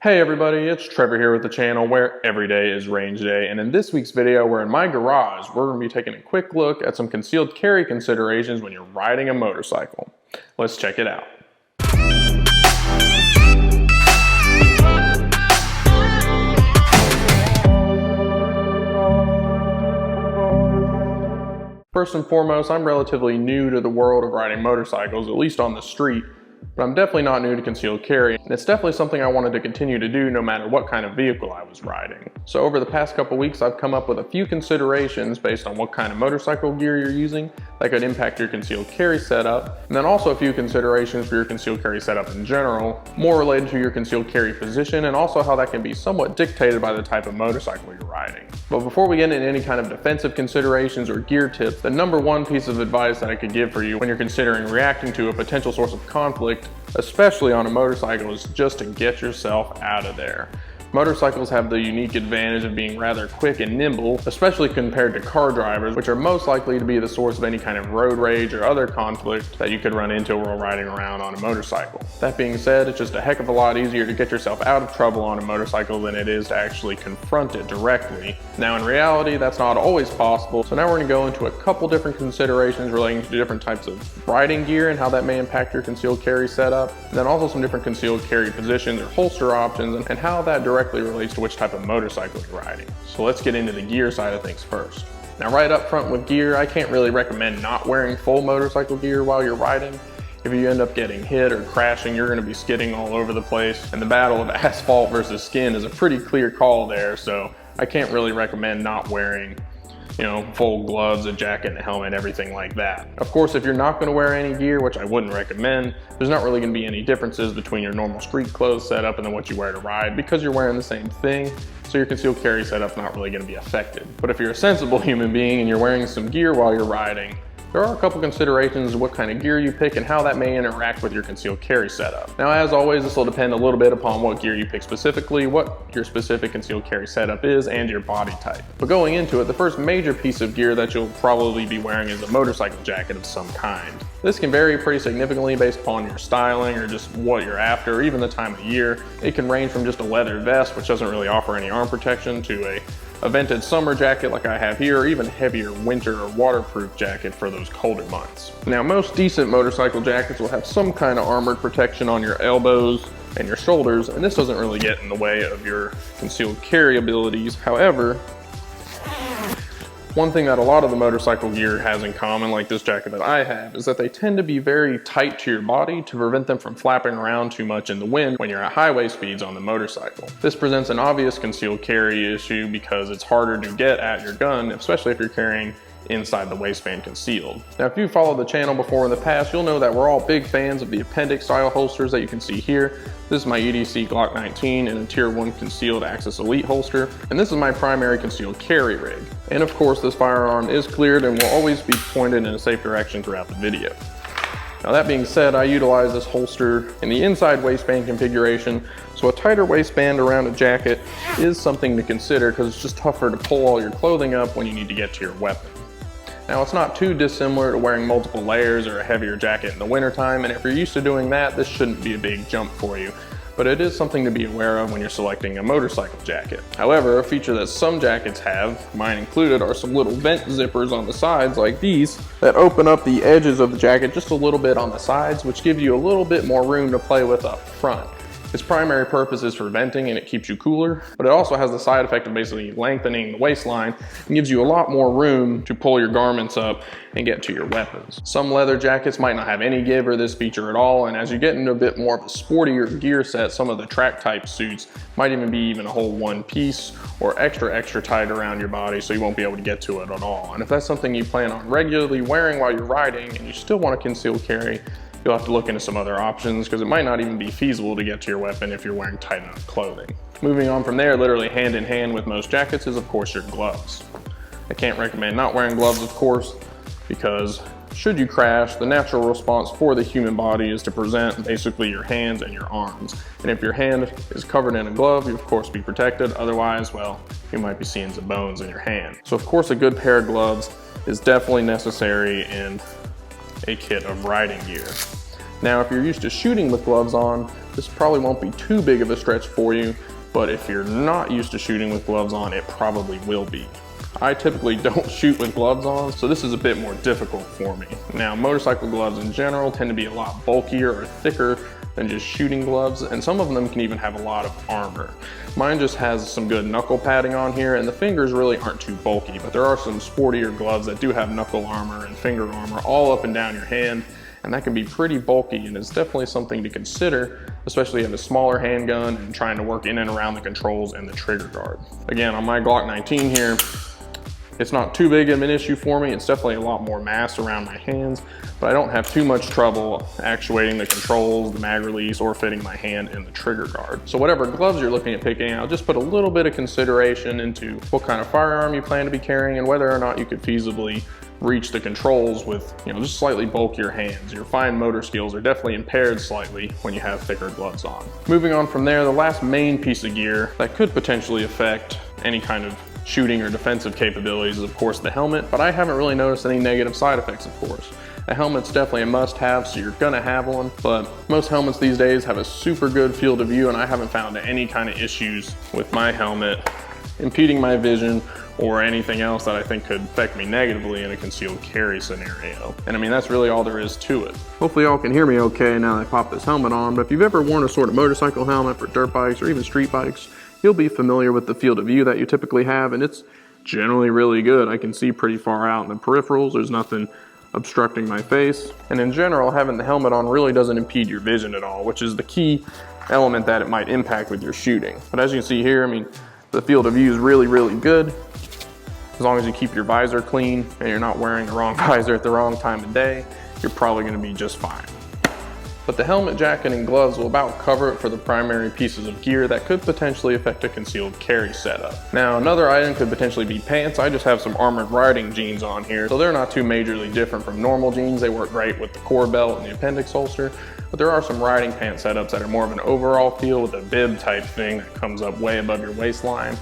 Hey everybody, it's Trevor here with the channel where every day is range day, and in this week's video we're in my garage. We're going to be taking a quick look at some concealed carry considerations when you're riding a motorcycle. Let's check it out. First and foremost, I'm relatively new to the world of riding motorcycles, at least on the street. But I'm definitely not new to concealed carry, and it's definitely something I wanted to continue to do no matter what kind of vehicle I was riding. So over the past couple weeks, I've come up with a few considerations based on what kind of motorcycle gear you're using that could impact your concealed carry setup, and then also a few considerations for your concealed carry setup in general, more related to your concealed carry position, and also how that can be somewhat dictated by the type of motorcycle you're riding. But before we get into any kind of defensive considerations or gear tips, the number one piece of advice that I could give for you when you're considering reacting to a potential source of conflict, especially on a motorcycle, is just to get yourself out of there. Motorcycles have the unique advantage of being rather quick and nimble, especially compared to car drivers, which are most likely to be the source of any kind of road rage or other conflict that you could run into while riding around on a motorcycle. That being said, it's just a heck of a lot easier to get yourself out of trouble on a motorcycle than it is to actually confront it directly. Now in reality, that's not always possible, so now we're going to go into a couple different considerations relating to different types of riding gear and how that may impact your concealed carry setup, and then also some different concealed carry positions or holster options and how that directly relates to which type of motorcycle you're riding. So let's get into the gear side of things first. Now right up front with gear, I can't really recommend not wearing full motorcycle gear while you're riding. If you end up getting hit or crashing, you're going to be skidding all over the place, and the battle of asphalt versus skin is a pretty clear call there, so I can't really recommend not wearing full gloves, a jacket, and a helmet, everything like that. Of course, if you're not going to wear any gear, which I wouldn't recommend, there's not really going to be any differences between your normal street clothes setup and then what you wear to ride because you're wearing the same thing, so your concealed carry setup's not really going to be affected. But if you're a sensible human being and you're wearing some gear while you're riding, there are a couple considerations of what kind of gear you pick and how that may interact with your concealed carry setup. Now, as always, this will depend a little bit upon what gear you pick specifically, what your specific concealed carry setup is, and your body type. But going into it, the first major piece of gear that you'll probably be wearing is a motorcycle jacket of some kind. This can vary pretty significantly based upon your styling or just what you're after, or even the time of year. It can range from just a leather vest, which doesn't really offer any arm protection, to a vented summer jacket like I have here, or even heavier winter or waterproof jacket for those colder months. Now, most decent motorcycle jackets will have some kind of armored protection on your elbows and your shoulders, and this doesn't really get in the way of your concealed carry abilities. However, one thing that a lot of the motorcycle gear has in common, like this jacket that I have, is that they tend to be very tight to your body to prevent them from flapping around too much in the wind when you're at highway speeds on the motorcycle. This presents an obvious concealed carry issue because it's harder to get at your gun, especially if you're carrying inside the waistband concealed. Now, if you followed the channel before in the past, you'll know that we're all big fans of the appendix style holsters that you can see here. This is my EDC Glock 19 in a Tier 1 concealed Axis Elite holster, and this is my primary concealed carry rig. And of course, this firearm is cleared and will always be pointed in a safe direction throughout the video. Now that being said, I utilize this holster in the inside waistband configuration, so a tighter waistband around a jacket is something to consider because it's just tougher to pull all your clothing up when you need to get to your weapon. Now, it's not too dissimilar to wearing multiple layers or a heavier jacket in the wintertime, and if you're used to doing that, this shouldn't be a big jump for you. But it is something to be aware of when you're selecting a motorcycle jacket. However, a feature that some jackets have, mine included, are some little vent zippers on the sides like these that open up the edges of the jacket just a little bit on the sides, which give you a little bit more room to play with up front. Its primary purpose is for venting and it keeps you cooler, but it also has the side effect of basically lengthening the waistline and gives you a lot more room to pull your garments up and get to your weapons. Some leather jackets might not have any give or this feature at all, and as you get into a bit more of a sportier gear set, some of the track type suits might even be a whole one piece or extra tight around your body, so you won't be able to get to it at all. And if that's something you plan on regularly wearing while you're riding and you still want to conceal carry, you'll have to look into some other options because it might not even be feasible to get to your weapon if you're wearing tight enough clothing. Moving on from there, literally hand in hand with most jackets is of course your gloves. I can't recommend not wearing gloves, of course, because should you crash, the natural response for the human body is to present basically your hands and your arms. And if your hand is covered in a glove, you of course be protected. Otherwise, well, you might be seeing some bones in your hand. So of course a good pair of gloves is definitely necessary in a kit of riding gear. Now, if you're used to shooting with gloves on, this probably won't be too big of a stretch for you, but if you're not used to shooting with gloves on, it probably will be. I typically don't shoot with gloves on, so this is a bit more difficult for me. Now, motorcycle gloves in general tend to be a lot bulkier or thicker than just shooting gloves, and some of them can even have a lot of armor. Mine just has some good knuckle padding on here, and the fingers really aren't too bulky, but there are some sportier gloves that do have knuckle armor and finger armor all up and down your hand, and that can be pretty bulky, and it's definitely something to consider, especially in a smaller handgun and trying to work in and around the controls and the trigger guard. Again, on my Glock 19 here, it's not too big of an issue for me. It's definitely a lot more mass around my hands, but I don't have too much trouble actuating the controls, the mag release, or fitting my hand in the trigger guard. So whatever gloves you're looking at picking out, just put a little bit of consideration into what kind of firearm you plan to be carrying and whether or not you could feasibly reach the controls with, just slightly bulkier hands. Your fine motor skills are definitely impaired slightly when you have thicker gloves on. Moving on from there, the last main piece of gear that could potentially affect any kind of shooting or defensive capabilities is of course the helmet, but I haven't really noticed any negative side effects, of course. A helmet's definitely a must-have, so you're gonna have one, but most helmets these days have a super good field of view, and I haven't found any kind of issues with my helmet impeding my vision or anything else that I think could affect me negatively in a concealed carry scenario. And I mean, that's really all there is to it. Hopefully y'all can hear me okay now that I popped this helmet on, but if you've ever worn a sort of motorcycle helmet for dirt bikes or even street bikes, you'll be familiar with the field of view that you typically have, and it's generally really good. I can see pretty far out in the peripherals. There's nothing obstructing my face. And in general, having the helmet on really doesn't impede your vision at all, which is the key element that it might impact with your shooting. But as you can see here, I mean, the field of view is really, really good. As long as you keep your visor clean and you're not wearing the wrong visor at the wrong time of day, you're probably gonna be just fine. But the helmet, jacket, and gloves will about cover it for the primary pieces of gear that could potentially affect a concealed carry setup. Now, another item could potentially be pants. I just have some armored riding jeans on here, so they're not too majorly different from normal jeans. They work great with the core belt and the appendix holster, but there are some riding pant setups that are more of an overall feel with a bib type thing that comes up way above your waistline.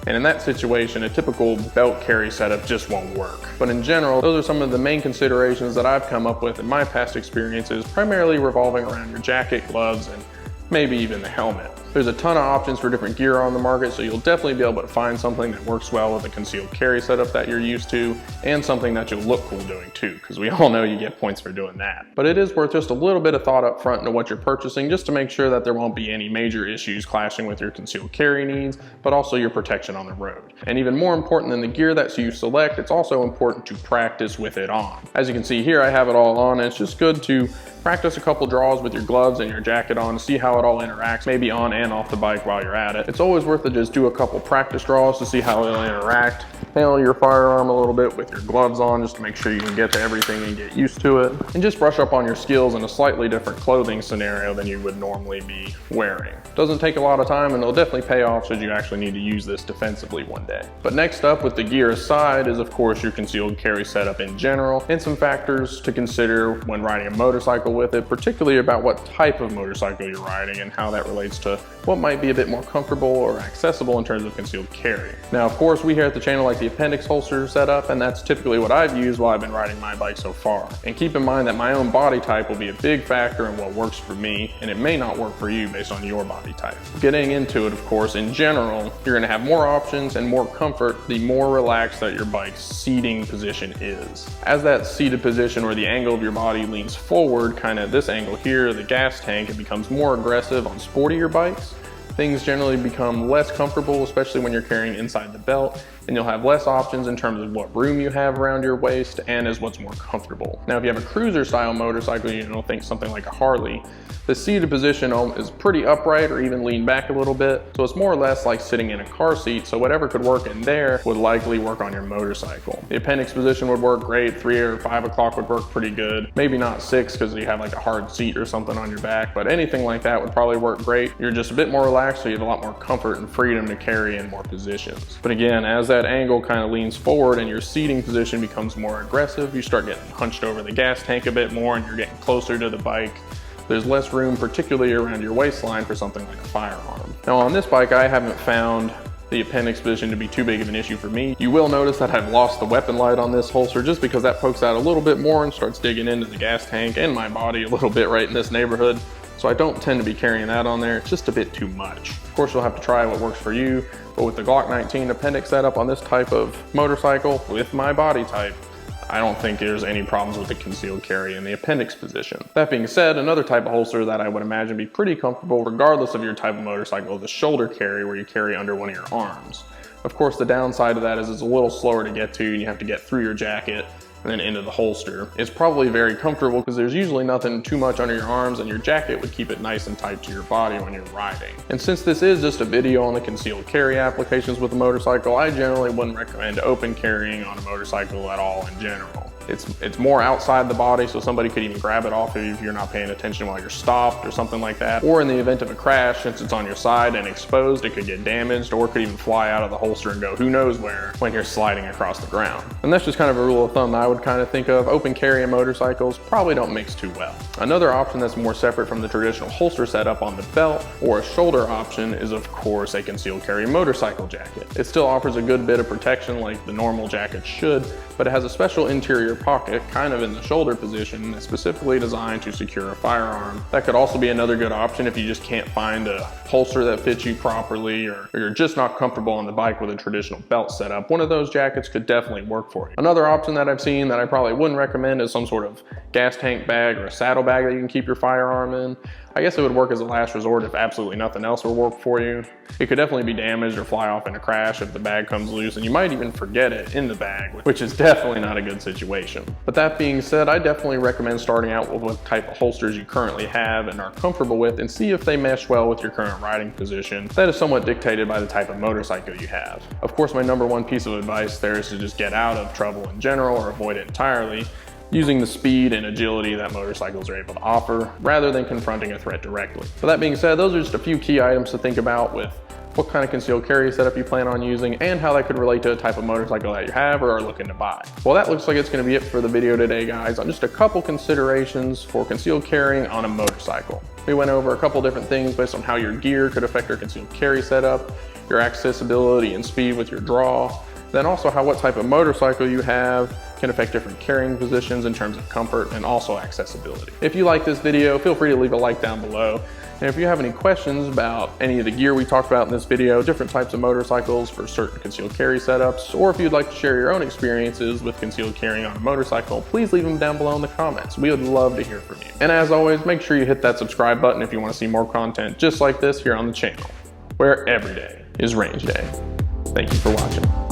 And in that situation, a typical belt carry setup just won't work. But in general, those are some of the main considerations that I've come up with in my past experiences, primarily revolving around your jacket, gloves, and maybe even the helmet. There's a ton of options for different gear on the market, so you'll definitely be able to find something that works well with a concealed carry setup that you're used to, and something that you'll look cool doing too, because we all know you get points for doing that. But it is worth just a little bit of thought up front into what you're purchasing, just to make sure that there won't be any major issues clashing with your concealed carry needs, but also your protection on the road. And even more important than the gear that you select, it's also important to practice with it on. As you can see here, I have it all on, and it's just good to practice a couple draws with your gloves and your jacket on to see how it all interacts, maybe on and off the bike while you're at it. It's always worth it to just do a couple practice draws to see how it'll interact. Handle your firearm a little bit with your gloves on just to make sure you can get to everything and get used to it. And just brush up on your skills in a slightly different clothing scenario than you would normally be wearing. Doesn't take a lot of time, and it'll definitely pay off should you actually need to use this defensively one day. But next up, with the gear aside, is of course your concealed carry setup in general, and some factors to consider when riding a motorcycle with it, particularly about what type of motorcycle you're riding and how that relates to what might be a bit more comfortable or accessible in terms of concealed carry. Now, of course, we here at the channel like the appendix holster setup, and that's typically what I've used while I've been riding my bike so far. And keep in mind that my own body type will be a big factor in what works for me, and it may not work for you based on your body type. Getting into it, of course, in general, you're gonna have more options and more comfort the more relaxed that your bike's seating position is. As that seated position or the angle of your body leans forward, kind of this angle here, the gas tank, it becomes more aggressive on sportier bikes. Things generally become less comfortable, especially when you're carrying inside the belt, and you'll have less options in terms of what room you have around your waist and as what's more comfortable. Now, if you have a cruiser style motorcycle, think something like a Harley, the seated position is pretty upright or even lean back a little bit, so it's more or less like sitting in a car seat, so whatever could work in there would likely work on your motorcycle. The appendix position would work great, 3 or 5 o'clock would work pretty good, maybe not 6 because you have like a hard seat or something on your back, but anything like that would probably work great. You're just a bit more relaxed, so you have a lot more comfort and freedom to carry in more positions. But again, as that angle kind of leans forward and your seating position becomes more aggressive, you start getting hunched over the gas tank a bit more and you're getting closer to the bike. There's less room, particularly around your waistline, for something like a firearm. Now on this bike, I haven't found the appendix position to be too big of an issue for me. You will notice that I've lost the weapon light on this holster just because that pokes out a little bit more and starts digging into the gas tank and my body a little bit right in this neighborhood. So I don't tend to be carrying that on there. It's just a bit too much. Of course, you'll have to try what works for you, but with the Glock 19 appendix setup on this type of motorcycle with my body type, I don't think there's any problems with the concealed carry in the appendix position. That being said, another type of holster that I would imagine be pretty comfortable regardless of your type of motorcycle is the shoulder carry, where you carry under one of your arms. Of course, the downside of that is it's a little slower to get to and you have to get through your jacket and then into the holster. It's probably very comfortable because there's usually nothing too much under your arms, and your jacket would keep it nice and tight to your body when you're riding. And since this is just a video on the concealed carry applications with a motorcycle, I generally wouldn't recommend open carrying on a motorcycle at all in general. It's more outside the body, so somebody could even grab it off of you if you're not paying attention while you're stopped or something like that. Or in the event of a crash, since it's on your side and exposed, it could get damaged or it could even fly out of the holster and go who knows where when you're sliding across the ground. And that's just kind of a rule of thumb I would kind of think of. Open carry and motorcycles probably don't mix too well. Another option that's more separate from the traditional holster setup on the belt or a shoulder option is of course a concealed carry motorcycle jacket. It still offers a good bit of protection like the normal jacket should, but it has a special interior pocket kind of in the shoulder position that's specifically designed to secure a firearm. That could also be another good option if you just can't find a holster that fits you properly, or you're just not comfortable on the bike with a traditional belt setup. One of those jackets could definitely work for you. Another option that I've seen that I probably wouldn't recommend is some sort of gas tank bag or a saddle bag that you can keep your firearm in. I guess it would work as a last resort if absolutely nothing else would work for you. It could definitely be damaged or fly off in a crash if the bag comes loose, and you might even forget it in the bag, which is definitely not a good situation. But that being said, I definitely recommend starting out with what type of holsters you currently have and are comfortable with, and see if they mesh well with your current riding position. That is somewhat dictated by the type of motorcycle you have. Of course, my number one piece of advice there is to just get out of trouble in general or avoid it entirely, using the speed and agility that motorcycles are able to offer, rather than confronting a threat directly. But that being said, those are just a few key items to think about with what kind of concealed carry setup you plan on using and how that could relate to a type of motorcycle that you have or are looking to buy. Well, that looks like it's going to be it for the video today, guys, on just a couple considerations for concealed carrying on a motorcycle. We went over a couple different things based on how your gear could affect your concealed carry setup, your accessibility and speed with your draw, then also how what type of motorcycle you have can affect different carrying positions in terms of comfort and also accessibility. If you like this video, feel free to leave a like down below. And if you have any questions about any of the gear we talked about in this video, different types of motorcycles for certain concealed carry setups, or if you'd like to share your own experiences with concealed carrying on a motorcycle, please leave them down below in the comments. We would love to hear from you. And as always, make sure you hit that subscribe button if you want to see more content just like this here on the channel, where every day is range day. Thank you for watching.